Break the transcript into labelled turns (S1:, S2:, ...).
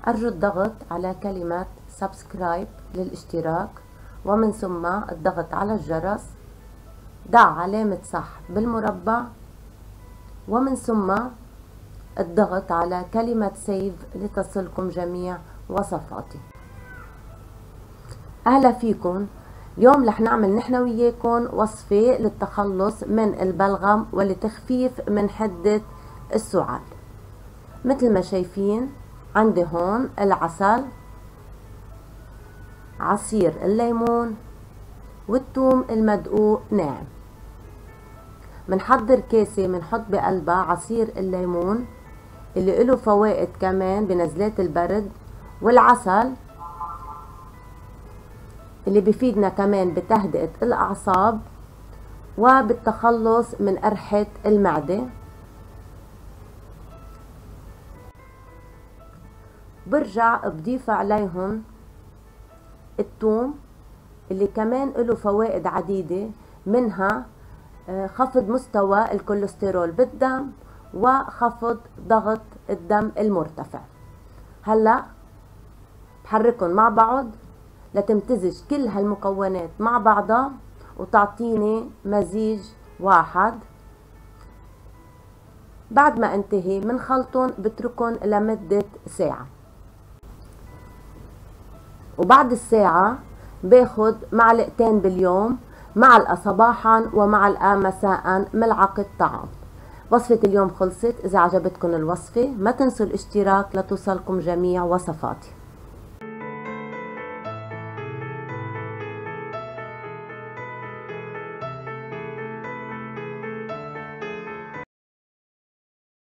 S1: أرجو الضغط على كلمة سبسكرايب للاشتراك، ومن ثم الضغط على الجرس، ضع علامة صح بالمربع، ومن ثم الضغط على كلمة سيف لتصلكم جميع وصفاتي. أهلا فيكم. اليوم رح نعمل نحن وياكم وصفة للتخلص من البلغم ولتخفيف من حدة السعال. مثل ما شايفين عندي هون العسل، عصير الليمون، والثوم المدقوق ناعم. منحضر كاسة منحط بقلبها عصير الليمون اللي له فوائد كمان بنزلات البرد، والعسل اللي بفيدنا كمان بتهدئة الأعصاب وبالتخلص من قرحة المعدة. برجع بضيف عليهم الثوم اللي كمان له فوائد عديدة، منها خفض مستوى الكوليسترول بالدم وخفض ضغط الدم المرتفع. هلأ بحركهم مع بعض لتمتزج كل هالمكونات مع بعضها وتعطيني مزيج واحد. بعد ما انتهي من خلطهم بتركهم لمدة ساعة، وبعد الساعة باخد معلقتين باليوم، معلقة صباحا ومعلقة مساء ملعقة طعام. وصفة اليوم خلصت. إذا عجبتكم الوصفة ما تنسوا الاشتراك لتوصلكم جميع وصفاتي.